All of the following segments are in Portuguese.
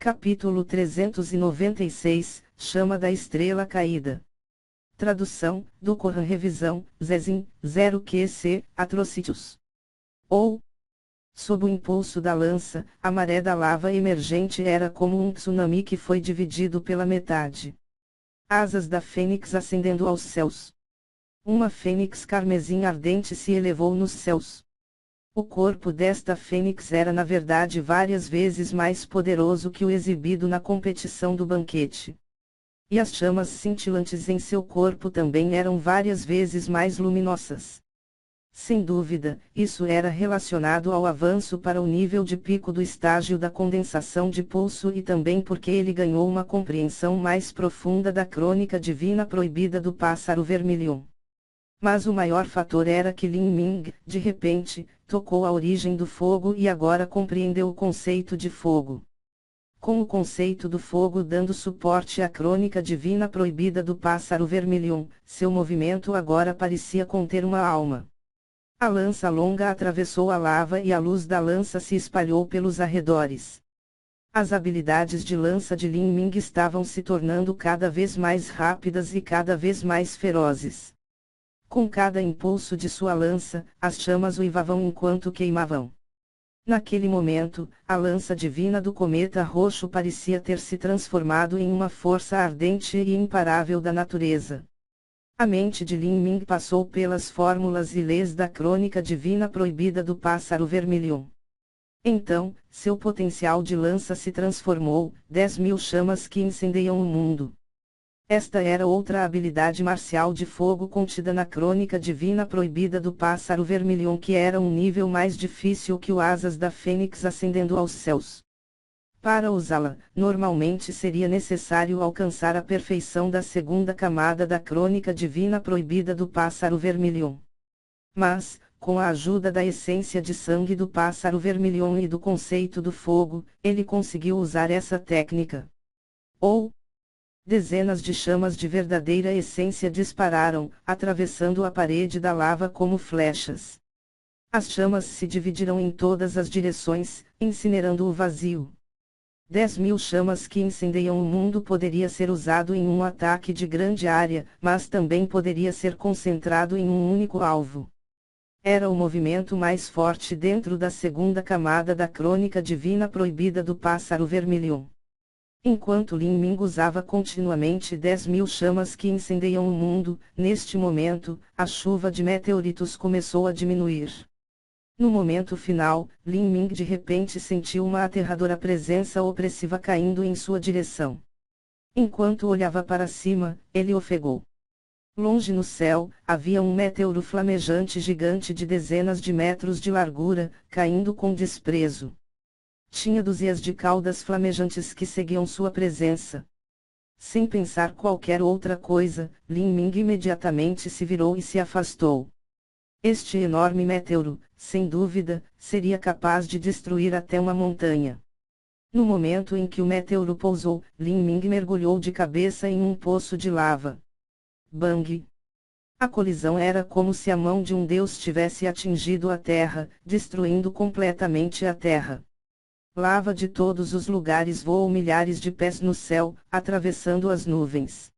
Capítulo 396, Chama da Estrela Caída. Tradução, do Corã Revisão, Zezin, 0 QC, Atrocitus. Ou, sob o impulso da lança, a maré da lava emergente era como um tsunami que foi dividido pela metade. Asas da fênix ascendendo aos céus. Uma fênix carmesim ardente se elevou nos céus. O corpo desta fênix era na verdade várias vezes mais poderoso que o exibido na competição do banquete. E as chamas cintilantes em seu corpo também eram várias vezes mais luminosas. Sem dúvida, isso era relacionado ao avanço para o nível de pico do estágio da condensação de pulso e também porque ele ganhou uma compreensão mais profunda da crônica divina proibida do pássaro vermilion. Mas o maior fator era que Lin Ming, de repente, tocou a origem do fogo e agora compreendeu o conceito de fogo. Com o conceito do fogo dando suporte à crônica divina proibida do pássaro vermilion, seu movimento agora parecia conter uma alma. A lança longa atravessou a lava e a luz da lança se espalhou pelos arredores. As habilidades de lança de Lin Ming estavam se tornando cada vez mais rápidas e cada vez mais ferozes. Com cada impulso de sua lança, as chamas uivavam enquanto queimavam. Naquele momento, a lança divina do cometa roxo parecia ter se transformado em uma força ardente e imparável da natureza. A mente de Lin Ming passou pelas fórmulas e leis da crônica divina proibida do pássaro vermilion. Então, seu potencial de lança se transformou, 10.000 chamas que incendeiam o mundo. Esta era outra habilidade marcial de fogo contida na crônica divina proibida do pássaro vermilion que era um nível mais difícil que o asas da fênix ascendendo aos céus. Para usá-la, normalmente seria necessário alcançar a perfeição da segunda camada da crônica divina proibida do pássaro vermilion. Mas, com a ajuda da essência de sangue do pássaro vermilion e do conceito do fogo, ele conseguiu usar essa técnica. Dezenas de chamas de verdadeira essência dispararam, atravessando a parede da lava como flechas. As chamas se dividiram em todas as direções, incinerando o vazio. 10.000 chamas que incendeiam o mundo poderia ser usado em um ataque de grande área, mas também poderia ser concentrado em um único alvo. Era o movimento mais forte dentro da segunda camada da crônica divina proibida do pássaro vermilion. Enquanto Lin Ming usava continuamente 10.000 chamas que incendeiam o mundo, neste momento, a chuva de meteoritos começou a diminuir. No momento final, Lin Ming de repente sentiu uma aterradora presença opressiva caindo em sua direção. Enquanto olhava para cima, ele ofegou. Longe no céu, havia um meteoro flamejante gigante de dezenas de metros de largura, caindo com desprezo. Tinha dúzias de caudas flamejantes que seguiam sua presença. Sem pensar qualquer outra coisa, Lin Ming imediatamente se virou e se afastou. Este enorme meteoro, sem dúvida, seria capaz de destruir até uma montanha. No momento em que o meteoro pousou, Lin Ming mergulhou de cabeça em um poço de lava. Bang! A colisão era como se a mão de um deus tivesse atingido a terra, destruindo completamente a terra. Lava de todos os lugares voou milhares de pés no céu, atravessando as nuvens.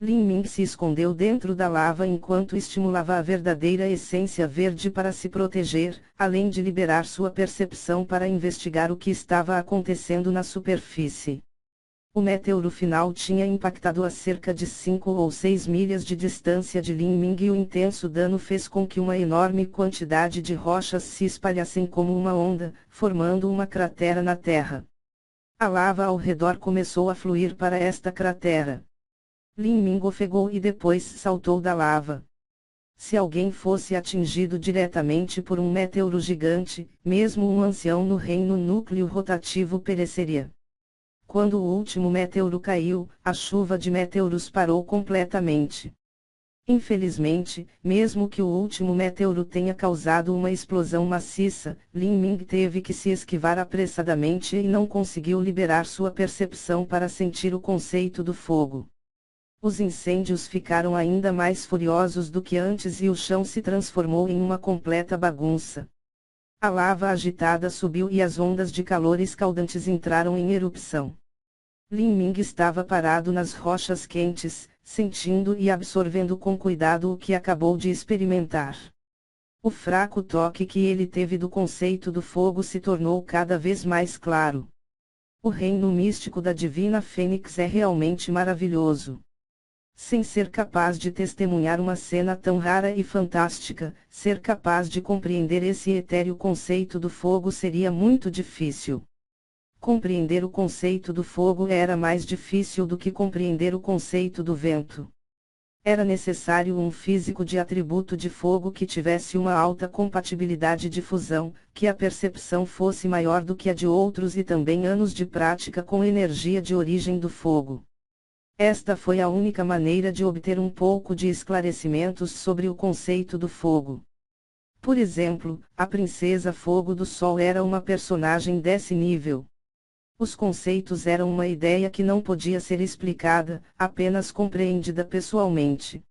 Lin Ming se escondeu dentro da lava enquanto estimulava a verdadeira essência verde para se proteger, além de liberar sua percepção para investigar o que estava acontecendo na superfície. O meteoro final tinha impactado a cerca de 5 ou 6 milhas de distância de Lin Ming e o intenso dano fez com que uma enorme quantidade de rochas se espalhassem como uma onda, formando uma cratera na terra. A lava ao redor começou a fluir para esta cratera. Lin Ming ofegou e depois saltou da lava. Se alguém fosse atingido diretamente por um meteoro gigante, mesmo um ancião no reino núcleo rotativo pereceria. Quando o último meteoro caiu, a chuva de meteoros parou completamente. Infelizmente, mesmo que o último meteoro tenha causado uma explosão maciça, Lin Ming teve que se esquivar apressadamente e não conseguiu liberar sua percepção para sentir o conceito do fogo. Os incêndios ficaram ainda mais furiosos do que antes e o chão se transformou em uma completa bagunça. A lava agitada subiu e as ondas de calor escaldantes entraram em erupção. Lin Ming estava parado nas rochas quentes, sentindo e absorvendo com cuidado o que acabou de experimentar. O fraco toque que ele teve do conceito do fogo se tornou cada vez mais claro. O reino místico da Divina Fênix é realmente maravilhoso. Sem ser capaz de testemunhar uma cena tão rara e fantástica, ser capaz de compreender esse etéreo conceito do fogo seria muito difícil. Compreender o conceito do fogo era mais difícil do que compreender o conceito do vento. Era necessário um físico de atributo de fogo que tivesse uma alta compatibilidade de fusão, que a percepção fosse maior do que a de outros e também anos de prática com energia de origem do fogo. Esta foi a única maneira de obter um pouco de esclarecimentos sobre o conceito do fogo. Por exemplo, a Princesa Fogo do Sol era uma personagem desse nível. Os conceitos eram uma ideia que não podia ser explicada, apenas compreendida pessoalmente.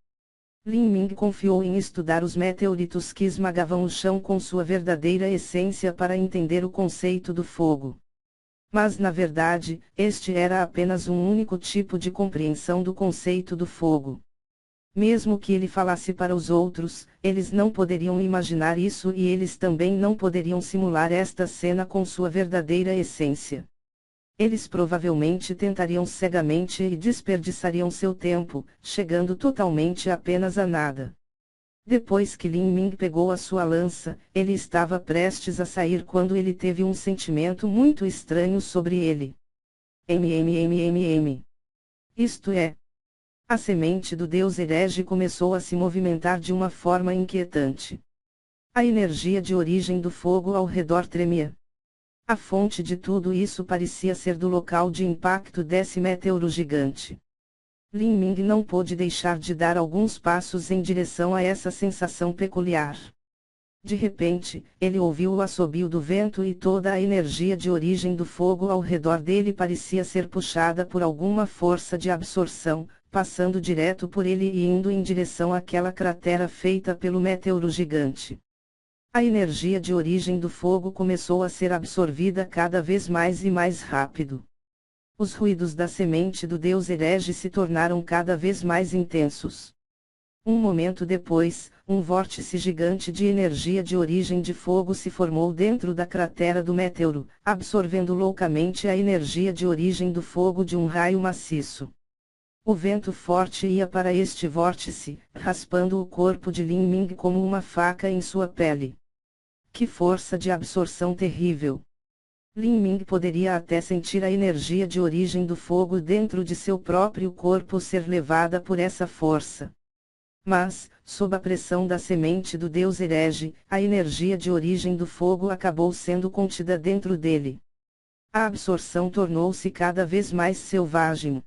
Lin Ming confiou em estudar os meteoritos que esmagavam o chão com sua verdadeira essência para entender o conceito do fogo. Mas na verdade, este era apenas um único tipo de compreensão do conceito do fogo. Mesmo que ele falasse para os outros, eles não poderiam imaginar isso e eles também não poderiam simular esta cena com sua verdadeira essência. Eles provavelmente tentariam cegamente e desperdiçariam seu tempo, chegando totalmente apenas a nada. Depois que Lin Ming pegou a sua lança, ele estava prestes a sair quando ele teve um sentimento muito estranho sobre ele. Isto é. A semente do deus herege começou a se movimentar de uma forma inquietante. A energia de origem do fogo ao redor tremia. A fonte de tudo isso parecia ser do local de impacto desse meteoro gigante. Lin Ming não pôde deixar de dar alguns passos em direção a essa sensação peculiar. De repente, ele ouviu o assobio do vento e toda a energia de origem do fogo ao redor dele parecia ser puxada por alguma força de absorção, passando direto por ele e indo em direção àquela cratera feita pelo meteoro gigante. A energia de origem do fogo começou a ser absorvida cada vez mais e mais rápido. Os ruídos da semente do deus herege se tornaram cada vez mais intensos. Um momento depois, um vórtice gigante de energia de origem de fogo se formou dentro da cratera do meteoro, absorvendo loucamente a energia de origem do fogo de um raio maciço. O vento forte ia para este vórtice, raspando o corpo de Lin Ming como uma faca em sua pele. Que força de absorção terrível! Lin Ming poderia até sentir a energia de origem do fogo dentro de seu próprio corpo ser levada por essa força. Mas, sob a pressão da semente do deus herege, a energia de origem do fogo acabou sendo contida dentro dele. A absorção tornou-se cada vez mais selvagem.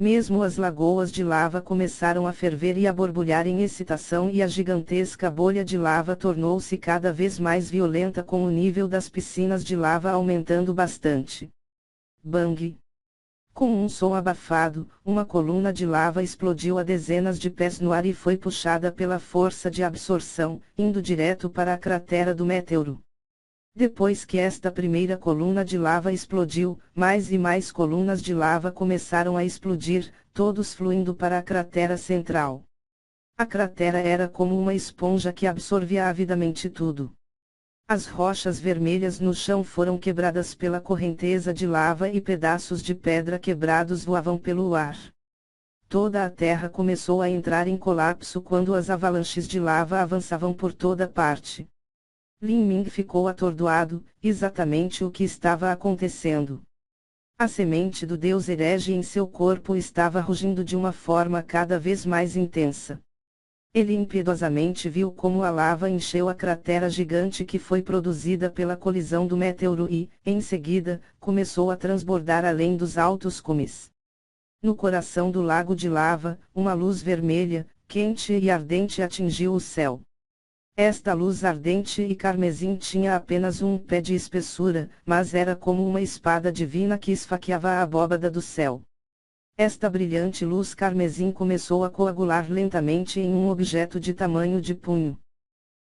Mesmo as lagoas de lava começaram a ferver e a borbulhar em excitação e a gigantesca bolha de lava tornou-se cada vez mais violenta com o nível das piscinas de lava aumentando bastante. Bang! Com um som abafado, uma coluna de lava explodiu a dezenas de pés no ar e foi puxada pela força de absorção, indo direto para a cratera do meteoro. Depois que esta primeira coluna de lava explodiu, mais e mais colunas de lava começaram a explodir, todos fluindo para a cratera central. A cratera era como uma esponja que absorvia avidamente tudo. As rochas vermelhas no chão foram quebradas pela correnteza de lava e pedaços de pedra quebrados voavam pelo ar. Toda a terra começou a entrar em colapso quando as avalanches de lava avançavam por toda parte. Lin Ming ficou atordoado, exatamente o que estava acontecendo. A semente do deus herege em seu corpo estava rugindo de uma forma cada vez mais intensa. Ele impiedosamente viu como a lava encheu a cratera gigante que foi produzida pela colisão do meteoro e, em seguida, começou a transbordar além dos altos cumes. No coração do lago de lava, uma luz vermelha, quente e ardente atingiu o céu. Esta luz ardente e carmesim tinha apenas um pé de espessura, mas era como uma espada divina que esfaqueava a abóbada do céu. Esta brilhante luz carmesim começou a coagular lentamente em um objeto de tamanho de punho.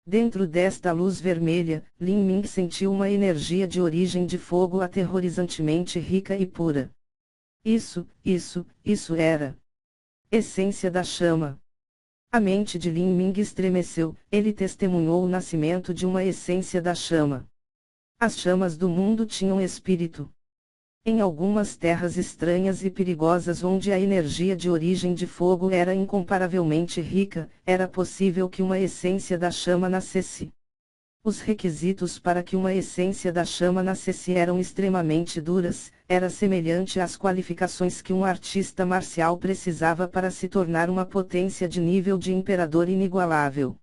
Dentro desta luz vermelha, Lin Ming sentiu uma energia de origem de fogo aterrorizantemente rica e pura. Isso era essência da chama. A mente de Lin Ming estremeceu, ele testemunhou o nascimento de uma essência da chama. As chamas do mundo tinham espírito. Em algumas terras estranhas e perigosas onde a energia de origem de fogo era incomparavelmente rica, era possível que uma essência da chama nascesse. Os requisitos para que uma essência da chama nascesse eram extremamente duras, era semelhante às qualificações que um artista marcial precisava para se tornar uma potência de nível de imperador inigualável.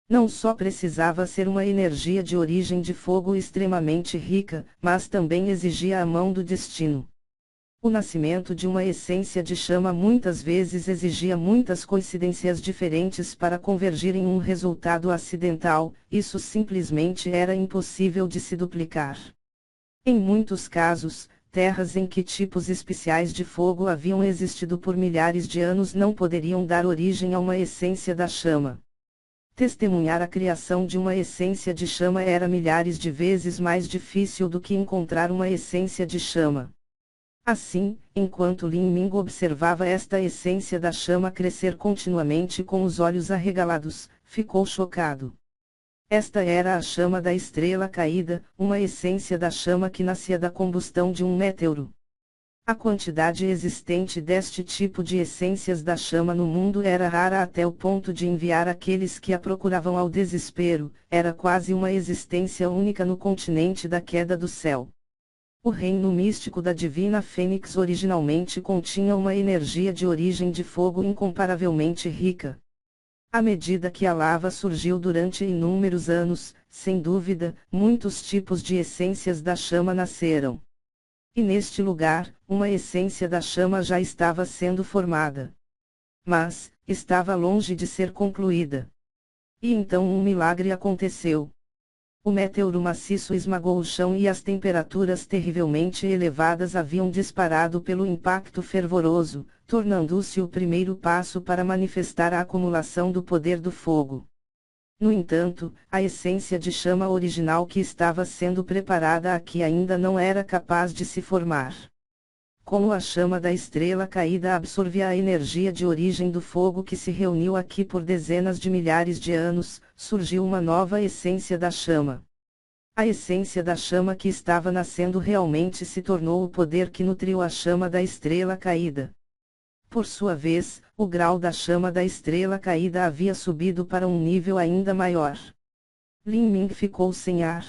Não só precisava ser uma energia de origem de fogo extremamente rica, mas também exigia a mão do destino. O nascimento de uma essência de chama muitas vezes exigia muitas coincidências diferentes para convergir em um resultado acidental, isso simplesmente era impossível de se duplicar. Em muitos casos, terras em que tipos especiais de fogo haviam existido por milhares de anos não poderiam dar origem a uma essência da chama. Testemunhar a criação de uma essência de chama era milhares de vezes mais difícil do que encontrar uma essência de chama. Assim, enquanto Lin Ming observava esta essência da chama crescer continuamente com os olhos arregalados, ficou chocado. Esta era a chama da estrela caída, uma essência da chama que nascia da combustão de um meteoro. A quantidade existente deste tipo de essências da chama no mundo era rara até o ponto de enviar aqueles que a procuravam ao desespero, era quase uma existência única no continente da queda do céu. O reino místico da divina Fênix originalmente continha uma energia de origem de fogo incomparavelmente rica. À medida que a lava surgiu durante inúmeros anos, sem dúvida, muitos tipos de essências da chama nasceram. E neste lugar, uma essência da chama já estava sendo formada. Mas, estava longe de ser concluída. E então um milagre aconteceu. O meteoro maciço esmagou o chão e as temperaturas terrivelmente elevadas haviam disparado pelo impacto fervoroso, tornando-se o primeiro passo para manifestar a acumulação do poder do fogo. No entanto, a essência de chama original que estava sendo preparada aqui ainda não era capaz de se formar. Como a chama da estrela caída absorvia a energia de origem do fogo que se reuniu aqui por dezenas de milhares de anos, surgiu uma nova essência da chama. A essência da chama que estava nascendo realmente se tornou o poder que nutriu a chama da estrela caída. Por sua vez, o grau da chama da estrela caída havia subido para um nível ainda maior. Lin Ming ficou sem ar.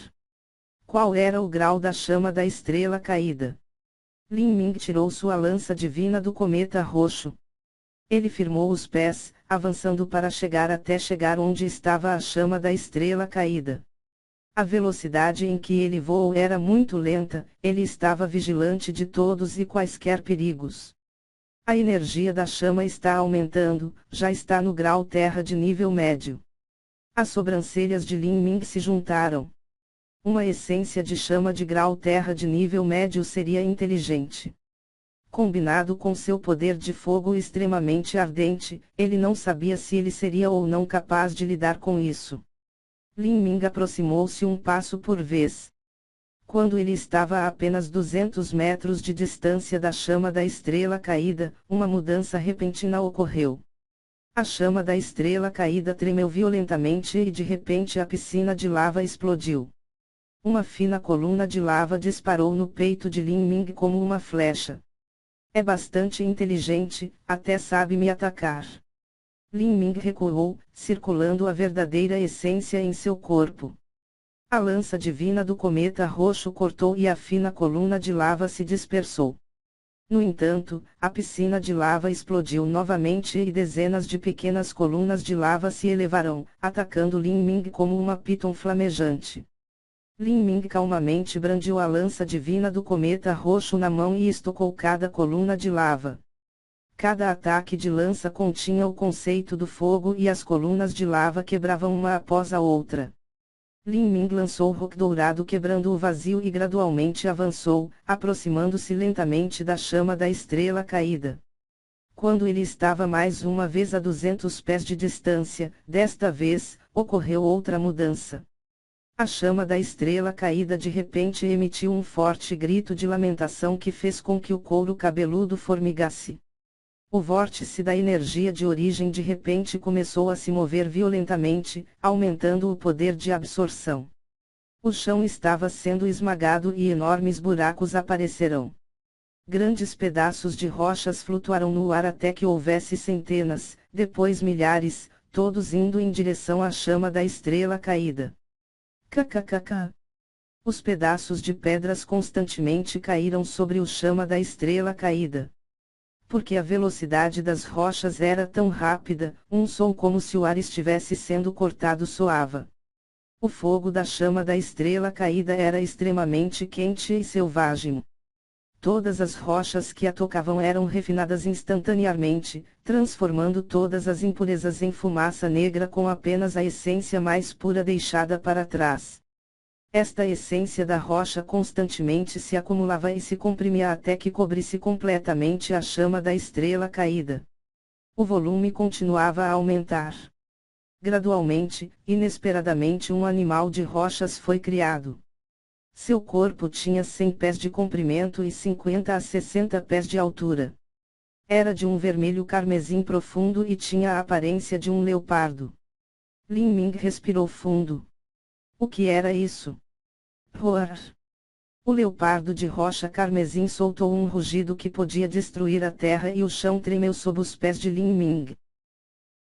Qual era o grau da chama da estrela caída? Lin Ming tirou sua lança divina do cometa roxo. Ele firmou os pés, avançando para chegar onde estava a chama da estrela caída. A velocidade em que ele voou era muito lenta, ele estava vigilante de todos e quaisquer perigos. A energia da chama está aumentando, já está no grau terra de nível médio. As sobrancelhas de Lin Ming se juntaram. Uma essência de chama de grau terra de nível médio seria inteligente. Combinado com seu poder de fogo extremamente ardente, ele não sabia se ele seria ou não capaz de lidar com isso. Lin Ming aproximou-se um passo por vez. Quando ele estava a apenas 200 metros de distância da chama da estrela caída, uma mudança repentina ocorreu. A chama da estrela caída tremeu violentamente e de repente a piscina de lava explodiu. Uma fina coluna de lava disparou no peito de Lin Ming como uma flecha. É bastante inteligente, até sabe me atacar. Lin Ming recuou, circulando a verdadeira essência em seu corpo. A lança divina do cometa roxo cortou e a fina coluna de lava se dispersou. No entanto, a piscina de lava explodiu novamente e dezenas de pequenas colunas de lava se elevaram, atacando Lin Ming como uma piton flamejante. Lin Ming calmamente brandiu a lança divina do cometa roxo na mão e estocou cada coluna de lava. Cada ataque de lança continha o conceito do fogo e as colunas de lava quebravam uma após a outra. Lin Ming lançou o rock dourado quebrando o vazio e gradualmente avançou, aproximando-se lentamente da chama da estrela caída. Quando ele estava mais uma vez a 200 pés de distância, desta vez, ocorreu outra mudança. A chama da estrela caída de repente emitiu um forte grito de lamentação que fez com que o couro cabeludo formigasse. O vórtice da energia de origem de repente começou a se mover violentamente, aumentando o poder de absorção. O chão estava sendo esmagado e enormes buracos aparecerão. Grandes pedaços de rochas flutuaram no ar até que houvesse centenas, depois milhares, todos indo em direção à chama da estrela caída. Kkkk. Os pedaços de pedras constantemente caíram sobre o chama da estrela caída. Porque a velocidade das rochas era tão rápida, um som como se o ar estivesse sendo cortado soava. O fogo da chama da estrela caída era extremamente quente e selvagem. Todas as rochas que a tocavam eram refinadas instantaneamente, transformando todas as impurezas em fumaça negra com apenas a essência mais pura deixada para trás. Esta essência da rocha constantemente se acumulava e se comprimia até que cobrisse completamente a chama da estrela caída. O volume continuava a aumentar. Gradualmente, inesperadamente um animal de rochas foi criado. Seu corpo tinha 100 pés de comprimento e 50 a 60 pés de altura. Era de um vermelho carmesim profundo e tinha a aparência de um leopardo. Lin Ming respirou fundo. O que era isso? Roar! O leopardo de rocha carmesim soltou um rugido que podia destruir a terra e o chão tremeu sob os pés de Lin Ming.